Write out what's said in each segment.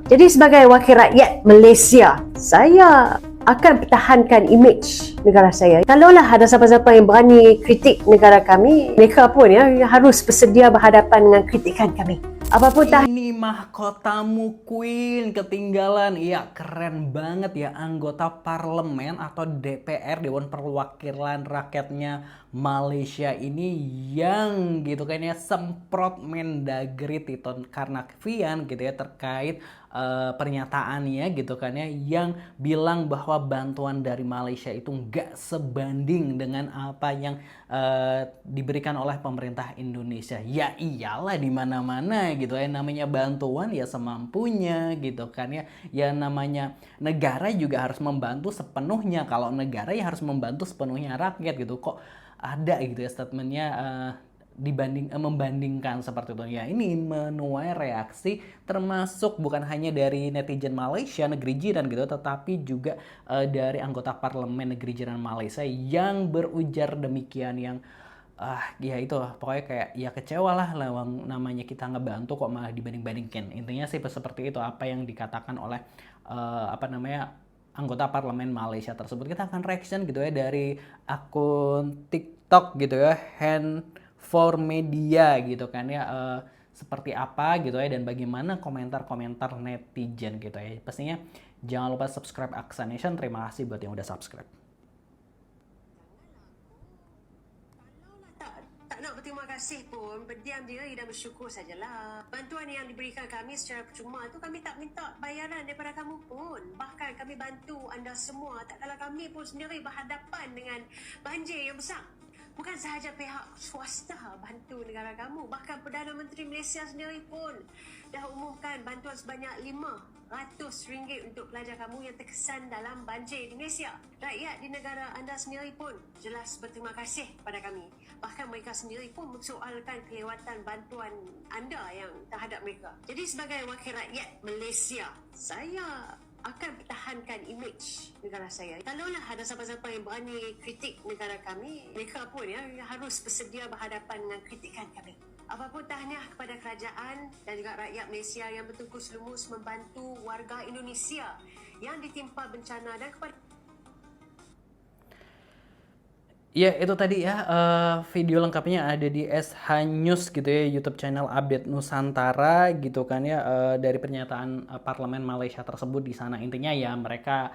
Jadi sebagai wakil rakyat Malaysia, saya akan pertahankan imej negara saya. Kalaulah ada siapa-siapa yang berani kritik negara kami, mereka pun harus bersedia berhadapan dengan kritikan kami. Apapun Ini mahkotamu Queen ketinggalan. Iya, keren banget ya, anggota parlemen atau DPR, Dewan Perwakilan Rakyatnya Malaysia ini yang gitu kan ya semprot Mendagri Tito Karnavian gitu ya terkait pernyataannya gitu kan ya yang bilang bahwa bantuan dari Malaysia itu nggak sebanding dengan apa yang diberikan oleh pemerintah Indonesia. Ya iyalah, di mana-mana gitu ya, namanya bantuan ya semampunya gitu kan ya. Ya namanya negara juga harus membantu sepenuhnya. Kalau negara ya harus membantu sepenuhnya rakyat gitu. Kok ada gitu ya statementnya membandingkan seperti itu ya. Ini menuai reaksi termasuk bukan hanya dari netizen Malaysia negeri jiran gitu, tetapi juga dari anggota parlemen negeri jiran Malaysia yang berujar demikian, yang ya itu pokoknya kayak ya kecewa lah, lawang namanya kita ngebantu kok malah dibanding-bandingkan. Intinya sih seperti itu apa yang dikatakan oleh apa namanya anggota parlemen Malaysia tersebut. Kita akan reaction gitu ya dari akun TikTok gitu ya, Hand for Media gitu kan ya, seperti apa gitu ya dan bagaimana komentar-komentar netizen gitu ya. Pastinya jangan lupa subscribe Aksa Nation. Terima kasih buat yang udah subscribe. Tak nak berterima kasih pun, berdiam diri dan bersyukur sajalah. Bantuan yang diberikan kami secara percuma itu kami tak minta bayaran daripada kamu pun. Bahkan kami bantu anda semua tak kala kami pun sendiri berhadapan dengan banjir yang besar. Bukan sahaja pihak swasta bantu negara kamu, bahkan Perdana Menteri Malaysia sendiri pun dah umumkan bantuan sebanyak RM500 untuk pelajar kamu yang terkesan dalam banjir di Malaysia. Rakyat di negara anda sendiri pun jelas berterima kasih kepada kami. Bahkan mereka sendiri pun memsoalkan kelewatan bantuan anda yang terhadap mereka. Jadi sebagai wakil rakyat Malaysia, saya akan pertahankan imej negara saya. Kalaulah ada siapa-siapa yang berani kritik negara kami, mereka pun harus bersedia berhadapan dengan kritikan kami. Apapun tahniah kepada kerajaan dan juga rakyat Malaysia yang bertungkus lumus membantu warga Indonesia yang ditimpa bencana, dan kepada Ya itu tadi ya, video lengkapnya ada di SH News gitu ya, YouTube channel Update Nusantara gitu kan ya, dari pernyataan parlemen Malaysia tersebut. Di sana intinya ya mereka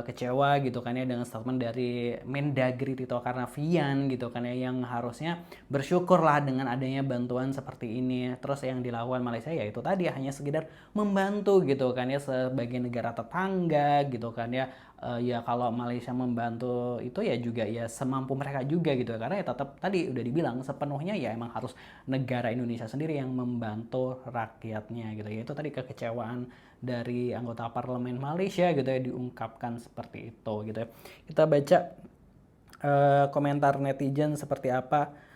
kecewa gitu kan ya dengan statement dari Mendagri Tito Karnavian gitu kan ya, yang harusnya bersyukur lah dengan adanya bantuan seperti ini. Terus yang dilakukan Malaysia ya itu tadi hanya sekedar membantu gitu kan ya sebagai negara tetangga gitu kan ya. Ya kalau Malaysia membantu itu ya juga ya semampu mereka juga gitu, karena ya tetap tadi udah dibilang sepenuhnya ya emang harus negara Indonesia sendiri yang membantu rakyatnya gitu ya. Itu tadi kekecewaan dari anggota parlemen Malaysia gitu ya diungkapkan seperti itu gitu ya. Kita baca komentar netizen seperti apa.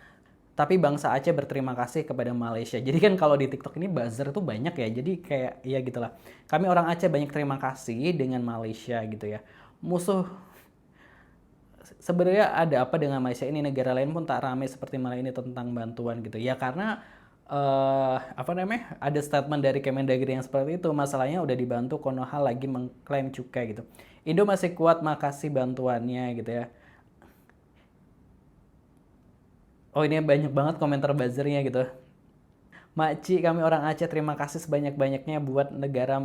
Tapi bangsa Aceh berterima kasih kepada Malaysia. Jadi kan kalau di TikTok ini buzzer tuh banyak ya. Jadi kayak ya gitulah. Kami orang Aceh banyak terima kasih dengan Malaysia gitu ya. Musuh sebenarnya ada apa dengan Malaysia ini, negara lain pun tak ramai seperti Malaysia ini tentang bantuan gitu. Ya karena apa namanya? Ada statement dari Kemendagri yang seperti itu. Masalahnya udah dibantu, Konoha lagi mengklaim cukai gitu. Indo masih kuat, makasih bantuannya gitu ya. Oh ini banyak banget komentar buzzernya gitu. Makci, kami orang Aceh terima kasih sebanyak-banyaknya buat negara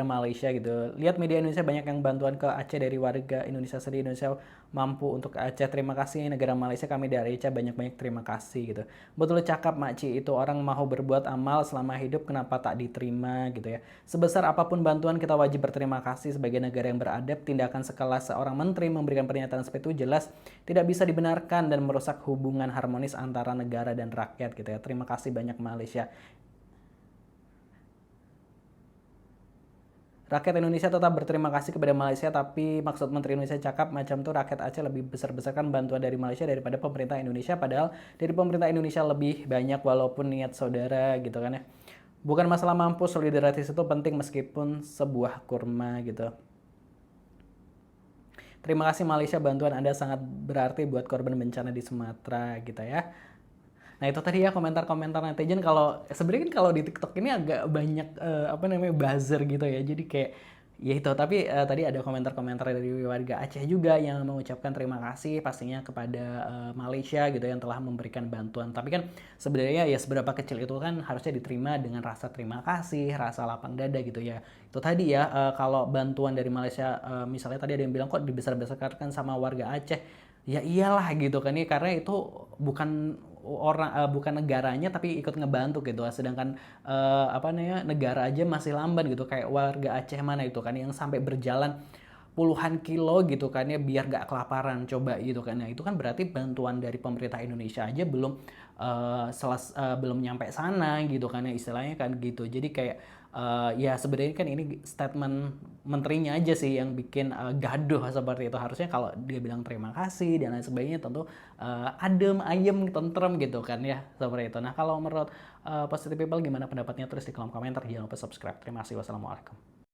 Malaysia gitu. Lihat media Indonesia banyak yang bantuan ke Aceh dari warga Indonesia sendiri. Indonesia mampu untuk ke Aceh. Terima kasih negara Malaysia, kami dari Aceh banyak-banyak terima kasih gitu. Betul cakap Makci, itu orang mau berbuat amal selama hidup kenapa tak diterima gitu ya. Sebesar apapun bantuan kita wajib berterima kasih sebagai negara yang beradab. Tindakan sekelas seorang menteri memberikan pernyataan seperti itu jelas tidak bisa dibenarkan dan merusak hubungan harmonis antara negara dan rakyat gitu ya. Terima kasih banyak Malaysia. Rakyat Indonesia tetap berterima kasih kepada Malaysia, tapi maksud Menteri Indonesia cakap macam tuh rakyat Aceh lebih besar-besarkan bantuan dari Malaysia daripada pemerintah Indonesia, padahal dari pemerintah Indonesia lebih banyak walaupun niat saudara gitu kan ya. Bukan masalah mampu, solidaritas itu penting meskipun sebuah kurma gitu. Terima kasih Malaysia, bantuan Anda sangat berarti buat korban bencana di Sumatera gitu ya. Nah itu tadi ya komentar-komentar netizen. Kalau sebenarnya kan kalau di TikTok ini agak banyak apa namanya buzzer gitu ya. Jadi kayak ya itu, tapi tadi ada komentar-komentar dari warga Aceh juga yang mengucapkan terima kasih pastinya kepada Malaysia gitu yang telah memberikan bantuan. Tapi kan sebenarnya ya seberapa kecil itu kan harusnya diterima dengan rasa terima kasih, rasa lapang dada gitu ya. Itu tadi ya kalau bantuan dari Malaysia misalnya tadi ada yang bilang kok dibesar-besarkan sama warga Aceh. Ya iyalah gitu kan ya, karena itu bukan bukan negaranya tapi ikut ngebantu gitu. Sedangkan apa namanya negara aja masih lamban gitu, kayak warga Aceh mana itu kan yang sampai berjalan puluhan kilo gitu kan ya biar gak kelaparan coba gitu kan. Nah itu kan berarti bantuan dari pemerintah Indonesia aja belum nyampe sana gitu kan ya istilahnya kan gitu. Jadi kayak ya sebenarnya kan ini statement menterinya aja sih yang bikin gaduh seperti itu. Harusnya kalau dia bilang terima kasih dan lain sebagainya tentu adem, ayem, tentrem gitu kan ya seperti itu. Nah kalau menurut Positive People gimana pendapatnya, tulis di kolom komentar. Jangan lupa subscribe. Terima kasih. Wassalamualaikum.